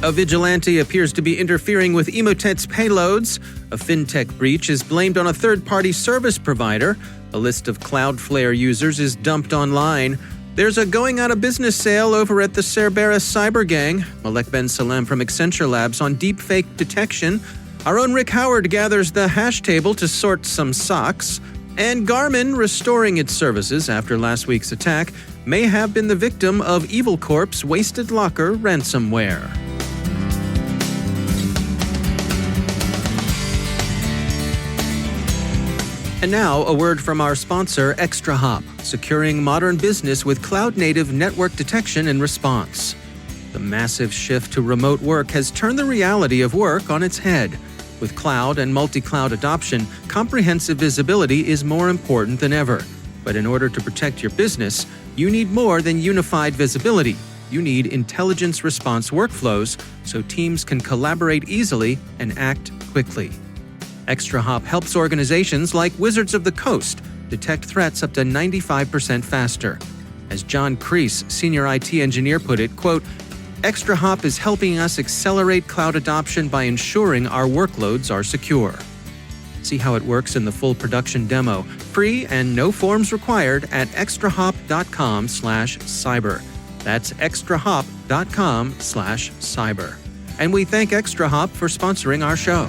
A vigilante appears to be interfering with Emotet's payloads. A fintech breach is blamed on a third-party service provider. A list of Cloudflare users is dumped online. There's a going-out-of-business sale over at the Cerberus cybergang. Malek Salem from Accenture Labs on deepfake detection. Our own Rick Howard gathers the hash table to sort some SOCs. And Garmin, restoring its services after last week's attack, may have been the victim of Evil Corp's WastedLocker ransomware. And now, a word from our sponsor, ExtraHop, securing modern business with cloud-native network detection and response. The massive shift to remote work has turned the reality of work on its head. With cloud and multi-cloud adoption, comprehensive visibility is more important than ever. But in order to protect your business, you need more than unified visibility. You need intelligence response workflows so teams can collaborate easily and act quickly. ExtraHop helps organizations like Wizards of the Coast detect threats up to 95% faster. As John Kreese, senior IT engineer, put it, quote, ExtraHop is helping us accelerate cloud adoption by ensuring our workloads are secure. See how it works in the full production demo, free and no forms required at extrahop.com/cyber. That's extrahop.com/cyber. And we thank ExtraHop for sponsoring our show.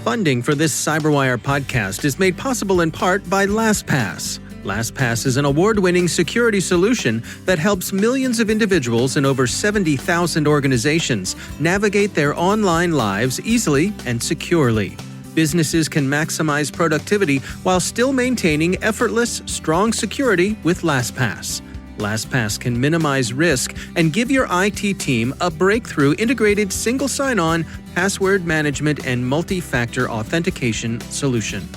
Funding for this CyberWire podcast is made possible in part by LastPass. LastPass is an award-winning security solution that helps millions of individuals in over 70,000 organizations navigate their online lives easily and securely. Businesses can maximize productivity while still maintaining effortless, strong security with LastPass. LastPass can minimize risk and give your IT team a breakthrough integrated single sign-on, password management, and multi-factor authentication solution.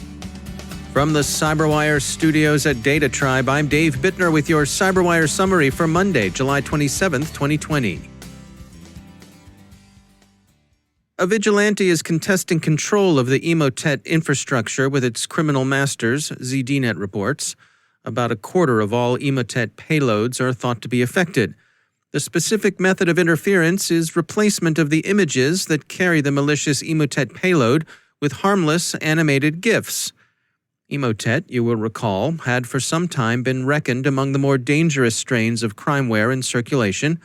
From the CyberWire studios at Data Tribe, I'm Dave Bittner with your CyberWire summary for Monday, July 27th, 2020. A vigilante is contesting control of the Emotet infrastructure with its criminal masters, ZDNet reports. About a quarter of all Emotet payloads are thought to be affected. The specific method of interference is replacement of the images that carry the malicious Emotet payload with harmless animated GIFs. Emotet, you will recall, had for some time been reckoned among the more dangerous strains of crimeware in circulation.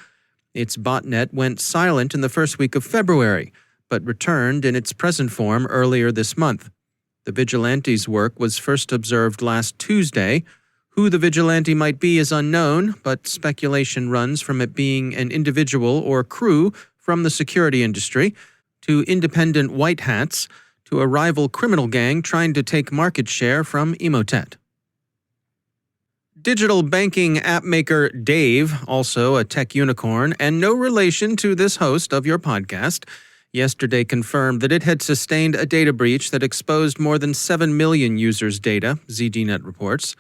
Its botnet went silent in the first week of February, but returned in its present form earlier this month. The vigilante's work was first observed last Tuesday. Who the vigilante might be is unknown, but speculation runs from it being an individual or crew from the security industry, to independent white hats, to a rival criminal gang trying to take market share from Emotet. Digital banking app maker Dave, also a tech unicorn and no relation to this host of your podcast, yesterday confirmed that it had sustained a data breach that exposed more than 7 million users' data, ZDNet reports.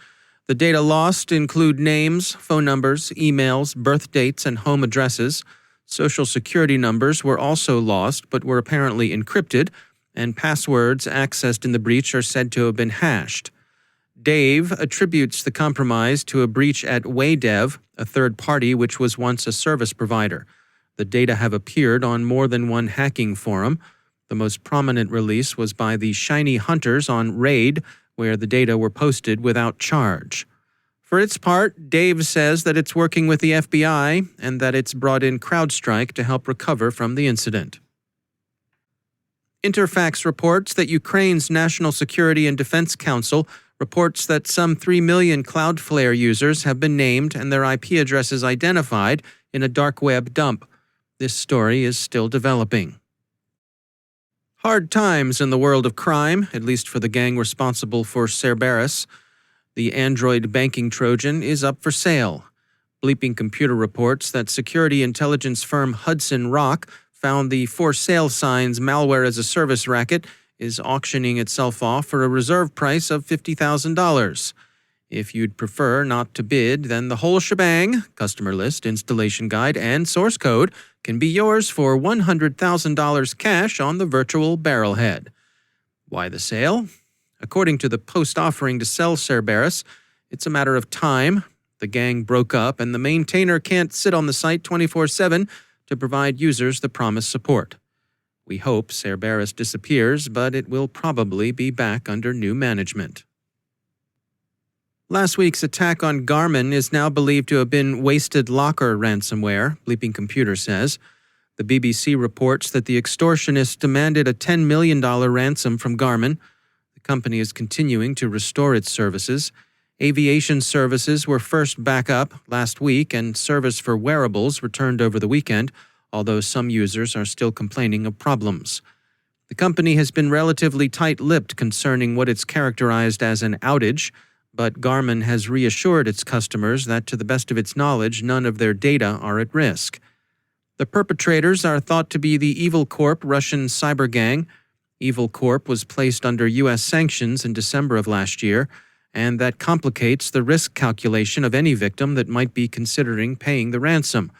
The data lost include names, phone numbers, emails, birth dates, and home addresses. Social security numbers were also lost but were apparently encrypted, and passwords accessed in the breach are said to have been hashed. Dave attributes the compromise to a breach at Waydev, a third party which was once a service provider. The data have appeared on more than one hacking forum. The most prominent release was by the Shiny Hunters on Raid, where the data were posted without charge. For its part, Dave says that it's working with the FBI and that it's brought in CrowdStrike to help recover from the incident. Interfax reports that Ukraine's National Security and Defense Council reports that some 3 million Cloudflare users have been named and their IP addresses identified in a dark web dump. This story is still developing. Hard times in the world of crime, at least for the gang responsible for Cerberus. The Android banking Trojan is up for sale. Bleeping Computer reports that security intelligence firm Hudson Rock found the for sale signs malware-as-a-service racket is auctioning itself off for a reserve price of $50,000. If you'd prefer not to bid, then the whole shebang, customer list, installation guide, and source code can be yours for $100,000 cash on the virtual barrelhead. Why the sale? According to the post offering to sell Cerberus, it's a matter of time. The gang broke up, and the maintainer can't sit on the site 24/7 to provide users the promised support. We hope Cerberus disappears, but it will probably be back under new management. Last week's attack on Garmin is now believed to have been WastedLocker ransomware, Bleeping Computer says. The BBC reports that the extortionists demanded a $10 million ransom from Garmin. The company is continuing to restore its services. Aviation services were first back up last week, and service for wearables returned over the weekend, although some users are still complaining of problems. The company has been relatively tight-lipped concerning what it's characterized as an outage, but Garmin has reassured its customers that, to the best of its knowledge, none of their data are at risk. The perpetrators are thought to be the Evil Corp Russian cybergang. Evil Corp was placed under U.S. sanctions in December of last year, and that complicates the risk calculation of any victim that might be considering paying the ransom.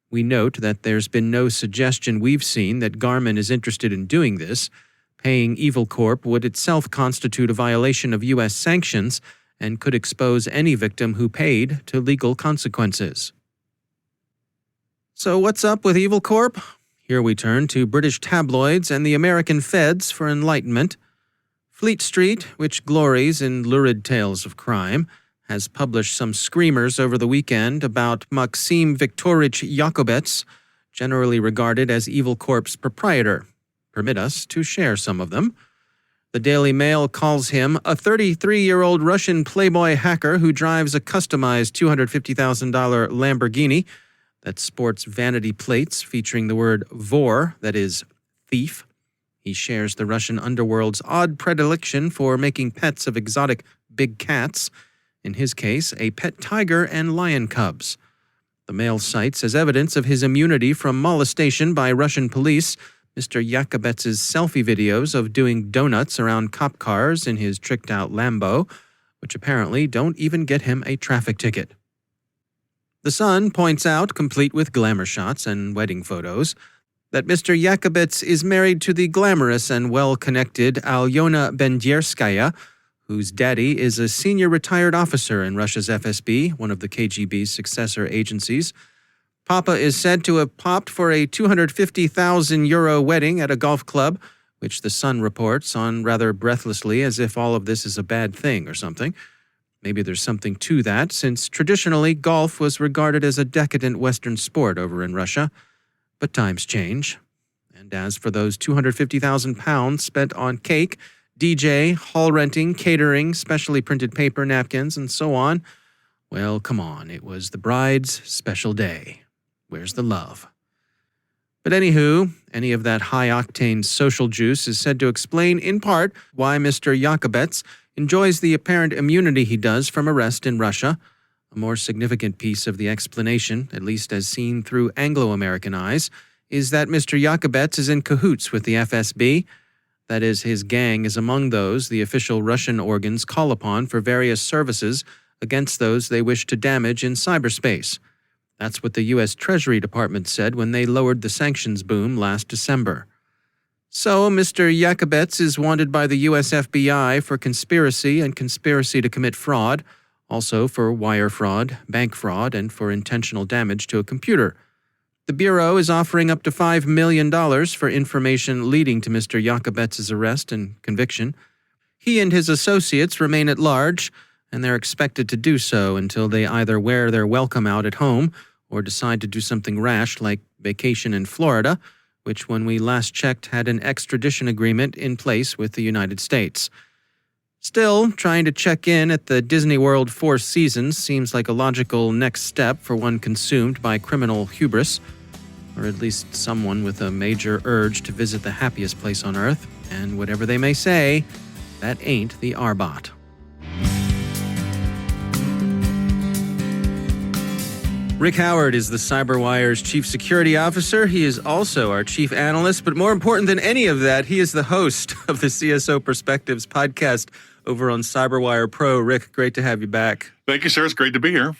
We note that there's been no suggestion we've seen that Garmin is interested in doing this. Paying Evil Corp would itself constitute a violation of U.S. sanctions and could expose any victim who paid to legal consequences. So what's up with Evil Corp? Here we turn to British tabloids and the American feds for enlightenment. Fleet Street, which glories in lurid tales of crime, has published some screamers over the weekend about Maxim Viktorovich Yakobets, generally regarded as Evil Corp's proprietor. Permit us to share some of them. The Daily Mail calls him a 33-year-old Russian playboy hacker who drives a customized $250,000 Lamborghini that sports vanity plates featuring the word vor, that is, thief. He shares the Russian underworld's odd predilection for making pets of exotic big cats, in his case, a pet tiger and lion cubs. The Mail cites as evidence of his immunity from molestation by Russian police Mr. Yakobets' selfie videos of doing donuts around cop cars in his tricked-out Lambo, which apparently don't even get him a traffic ticket. The Sun points out, complete with glamour shots and wedding photos, that Mr. Yakobets is married to the glamorous and well-connected Alyona Bendyerskaya, whose daddy is a senior retired officer in Russia's FSB, one of the KGB's successor agencies. Papa is said to have popped for a €250,000 wedding at a golf club, which the Sun reports on rather breathlessly as if all of this is a bad thing or something. Maybe there's something to that, since traditionally golf was regarded as a decadent Western sport over in Russia. But times change. And as for those £250,000 spent on cake, DJ, hall renting, catering, specially printed paper, napkins, and so on, well, come on, it was the bride's special day. Where's the love? But anywho, any of that high-octane social juice is said to explain, in part, why Mr. Yakobets enjoys the apparent immunity he does from arrest in Russia. A more significant piece of the explanation, at least as seen through Anglo-American eyes, is that Mr. Yakobets is in cahoots with the FSB. That is, his gang is among those the official Russian organs call upon for various services against those they wish to damage in cyberspace. That's what the U.S. Treasury Department said when they lowered the sanctions boom last December. So, Mr. Yakobets is wanted by the U.S. FBI for conspiracy and conspiracy to commit fraud, also for wire fraud, bank fraud, and for intentional damage to a computer. The Bureau is offering up to $5 million for information leading to Mr. Yakobets' arrest and conviction. He and his associates remain at large, and they're expected to do so until they either wear their welcome out at home or decide to do something rash like vacation in Florida, which when we last checked had an extradition agreement in place with the United States. Still, trying to check in at the Disney World Four Seasons seems like a logical next step for one consumed by criminal hubris, or at least someone with a major urge to visit the happiest place on Earth, and whatever they may say, that ain't the Arbot. Rick Howard is the CyberWire's chief security officer. He is also our chief analyst, but more important than any of that, he is the host of the CSO Perspectives podcast over on CyberWire Pro. Rick, great to have you back. Thank you, sir. It's great to be here.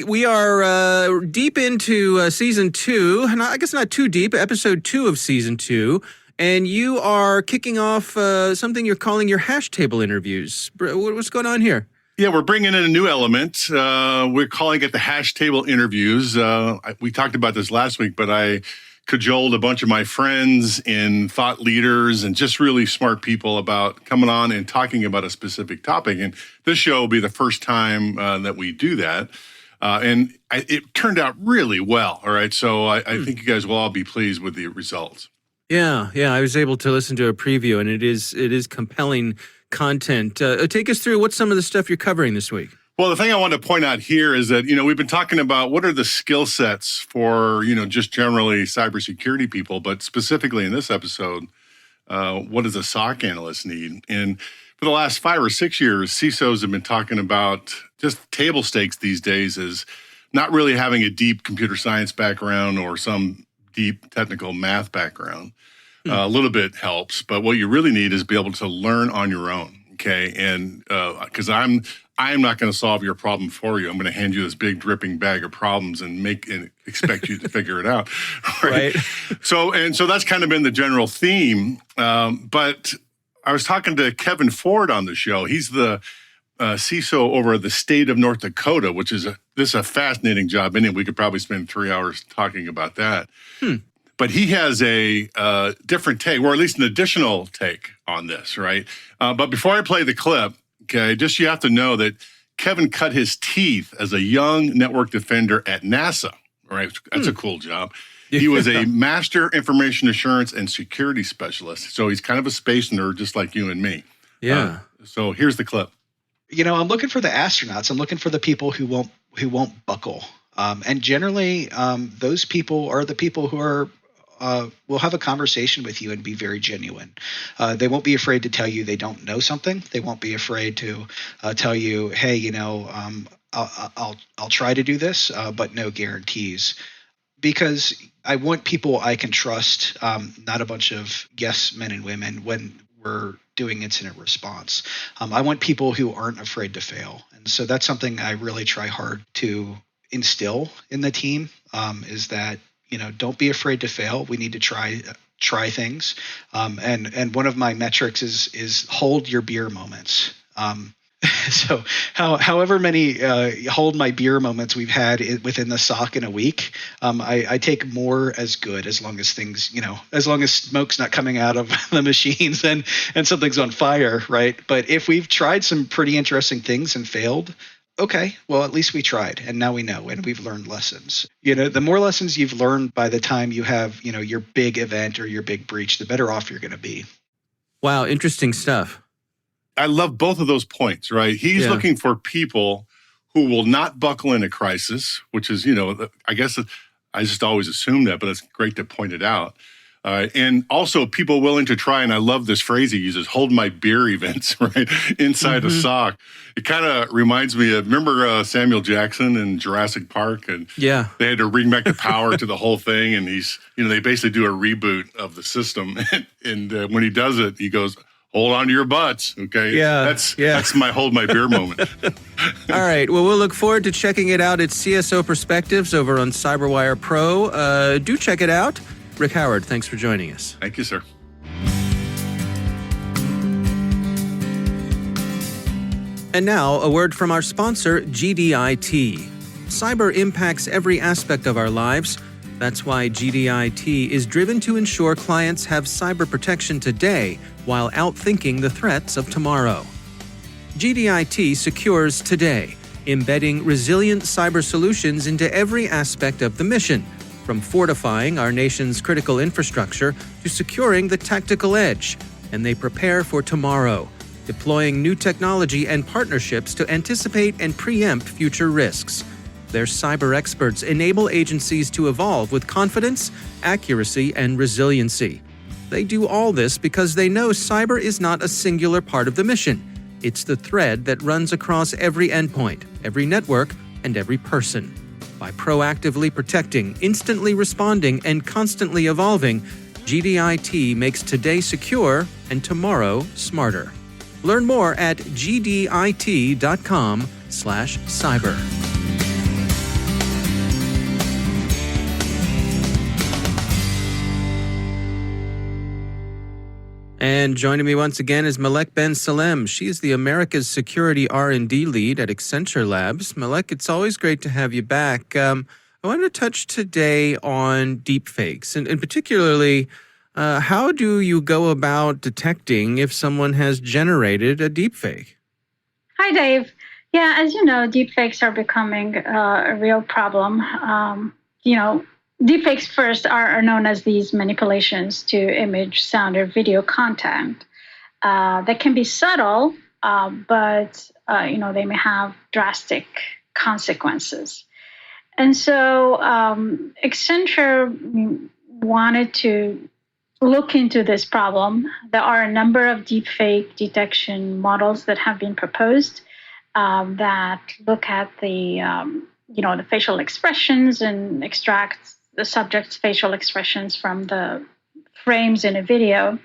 We are deep into season 2, and I guess not too deep, episode 2 of season 2, and you are kicking off something you're calling your hash table interviews. What's going on here? Yeah, we're bringing in a new element. We're calling it the hash table interviews. We talked about this last week, but I cajoled a bunch of my friends and thought leaders and just really smart people about coming on and talking about a specific topic. And this show will be the first time that we do that. It turned out really well. All right. So I think you guys will all be pleased with the results. Yeah. I was able to listen to a preview, and it is compelling content. Take us through what's some of the stuff you're covering this week. Well, the thing I want to point out here is that, we've been talking about what are the skill sets for, just generally cybersecurity people, but specifically in this episode, what does a SOC analyst need? And for the last 5 or 6 years, CISOs have been talking about just table stakes these days is not really having a deep computer science background or some deep technical math background. A little bit helps, but what you really need is be able to learn on your own, okay? And because I'm not going to solve your problem for you. I'm going to hand you this big dripping bag of problems and expect you to figure it out, right? So that's kind of been the general theme. But I was talking to Kevin Ford on the show. He's the CISO over the state of North Dakota, which is a fascinating job. And we could probably spend 3 hours talking about that. But he has a different take, or at least an additional take on this, right? But before I play the clip, okay, just you have to know that Kevin cut his teeth as a young network defender at NASA, right? That's a cool job. He was a master information assurance and security specialist. So he's kind of a space nerd, just like you and me. Yeah. So here's the clip. I'm looking for the astronauts. I'm looking for the people who won't buckle. And generally, those people are the people who are will have a conversation with you and be very genuine. They won't be afraid to tell you they don't know something. They won't be afraid to tell you, hey, I'll try to do this, but no guarantees. Because I want people I can trust, not a bunch of yes men and women when we're doing incident response. I want people who aren't afraid to fail. And so that's something I really try hard to instill in the team, is that don't be afraid to fail. We need to try things. And one of my metrics is hold your beer moments. So however many hold my beer moments we've had within the SOC in a week, I take more as good as long as things, as long as smoke's not coming out of the machines and something's on fire, right? But if we've tried some pretty interesting things and failed, okay, well, at least we tried, and now we know, and we've learned lessons. The more lessons you've learned by the time you have, your big event or your big breach, the better off you're going to be. Wow, interesting stuff. I love both of those points, right? He's looking for people who will not buckle in a crisis, which is, I guess I just always assume that, but it's great to point it out. And also people willing to try, and I love this phrase he uses, hold my beer events, right, inside a SOC. It kind of reminds me of, remember Samuel Jackson in Jurassic Park? And they had to bring back the power to the whole thing, and they basically do a reboot of the system. And when he does it, he goes, hold on to your butts, okay? That's my hold my beer moment. All right. Well, we'll look forward to checking it out at CSO Perspectives over on CyberWire Pro. Do check it out. Rick Howard, thanks for joining us. Thank you, sir. And now, a word from our sponsor, GDIT. Cyber impacts every aspect of our lives. That's why GDIT is driven to ensure clients have cyber protection today while outthinking the threats of tomorrow. GDIT secures today, embedding resilient cyber solutions into every aspect of the mission, from fortifying our nation's critical infrastructure to securing the tactical edge. And they prepare for tomorrow, deploying new technology and partnerships to anticipate and preempt future risks. Their cyber experts enable agencies to evolve with confidence, accuracy, and resiliency. They do all this because they know cyber is not a singular part of the mission. It's the thread that runs across every endpoint, every network, and every person. By proactively protecting, instantly responding, and constantly evolving, GDIT makes today secure and tomorrow smarter. Learn more at gdit.com/cyber. And joining me once again is Malek Ben Salem. She is the America's Security R&D Lead at Accenture Labs. Malek, it's always great to have you back. I wanted to touch today on deepfakes, and particularly, how do you go about detecting if someone has generated a deepfake? Hi, Dave. Yeah, as you know, deepfakes are becoming a real problem. Deepfakes first are known as these manipulations to image, sound, or video content that can be subtle, but they may have drastic consequences. And so Accenture wanted to look into this problem. There are a number of deepfake detection models that have been proposed that look at the facial expressions and extract the subject's facial expressions from the frames in a video.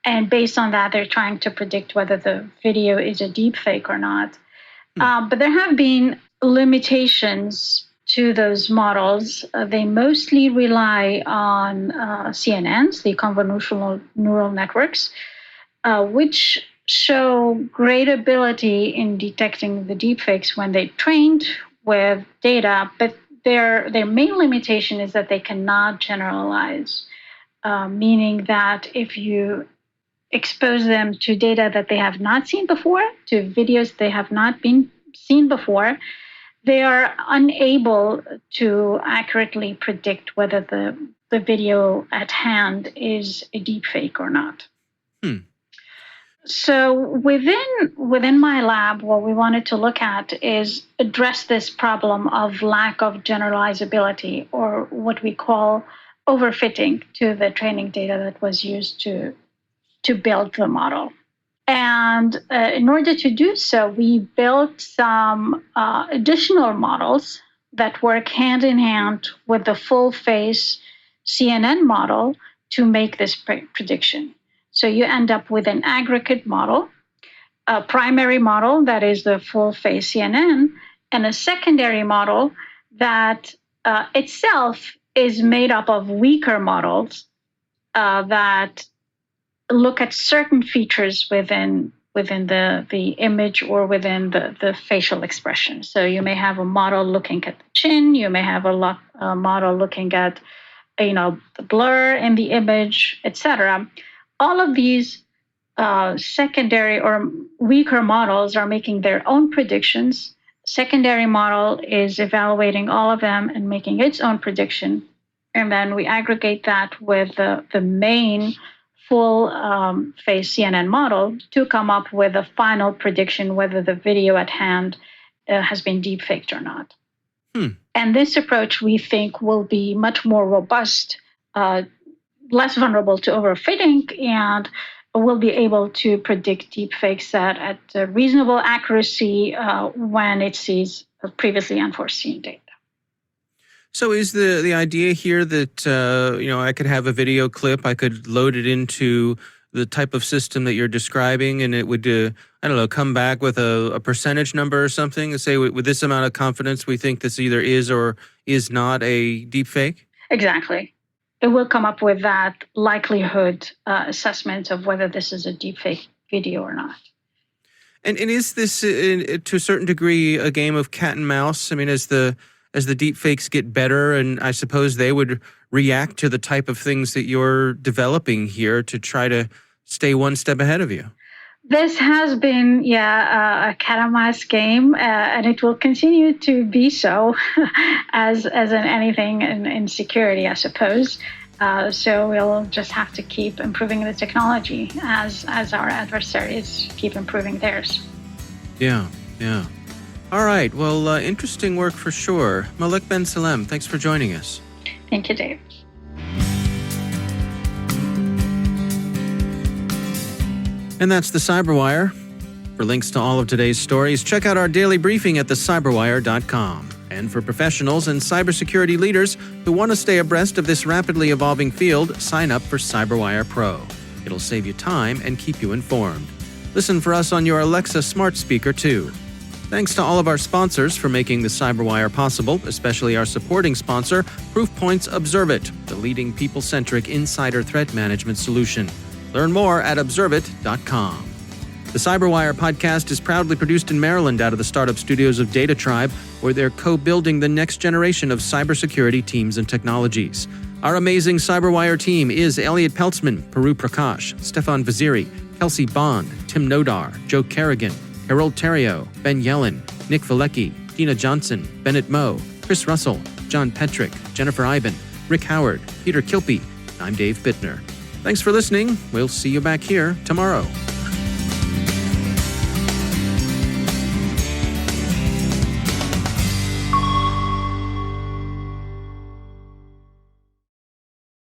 And based on that, they're trying to predict whether the video is a deepfake or not. But there have been limitations to those models. They mostly rely on CNNs, the convolutional neural networks, which show great ability in detecting the deepfakes when they're trained with data, but their main limitation is that they cannot generalize, meaning that if you expose them to data that they have not seen before, to videos they have not been seen before, they are unable to accurately predict whether the video at hand is a deepfake or not. So within my lab, what we wanted to look at is address this problem of lack of generalizability, or what we call overfitting to the training data that was used to build the model. And in order to do so, we built some additional models that work hand in hand with the full face CNN model to make this prediction. So you end up with an aggregate model, a primary model that is the full face CNN, and a secondary model that itself is made up of weaker models that look at certain features within the image or within the facial expression. So you may have a model looking at the chin, you may have a model looking at the blur in the image, etc. All of these secondary or weaker models are making their own predictions. Secondary model is evaluating all of them and making its own prediction. And then we aggregate that with the main full face CNN model to come up with a final prediction whether the video at hand has been deepfaked or not. And this approach, we think, will be much more robust, less vulnerable to overfitting, and will be able to predict deepfakes at reasonable accuracy when it sees previously unforeseen data. So is the idea here that, I could have a video clip, I could load it into the type of system that you're describing, and it would, come back with a percentage number or something, and say with this amount of confidence, we think this either is or is not a deepfake? Exactly. It will come up with that likelihood assessment of whether this is a deepfake video or not. And is this, to a certain degree, a game of cat and mouse? I mean, as the deepfakes get better, and I suppose they would react to the type of things that you're developing here to try to stay one step ahead of you. This has been, a cat and mouse game, and it will continue to be so, as in anything in security, I suppose. So we'll just have to keep improving the technology as our adversaries keep improving theirs. Yeah. All right. Well, interesting work for sure. Malek Ben Salem, thanks for joining us. Thank you, Dave. And that's the CyberWire. For links to all of today's stories, check out our daily briefing at thecyberwire.com. And for professionals and cybersecurity leaders who want to stay abreast of this rapidly evolving field, sign up for CyberWire Pro. It'll save you time and keep you informed. Listen for us on your Alexa smart speaker, too. Thanks to all of our sponsors for making the CyberWire possible, especially our supporting sponsor, Proofpoint's Observe It, the leading people-centric insider threat management solution. Learn more at observeit.com. The CyberWire podcast is proudly produced in Maryland out of the startup studios of Data Tribe, where they're co-building the next generation of cybersecurity teams and technologies. Our amazing CyberWire team is Elliot Peltzman, Peru Prakash, Stefan Vaziri, Kelsey Bond, Tim Nodar, Joe Kerrigan, Harold Terrio, Ben Yellen, Nick Valecki, Dina Johnson, Bennett Moe, Chris Russell, John Petrick, Jennifer Iben, Rick Howard, Peter Kilpie. I'm Dave Bittner. Thanks for listening. We'll see you back here tomorrow.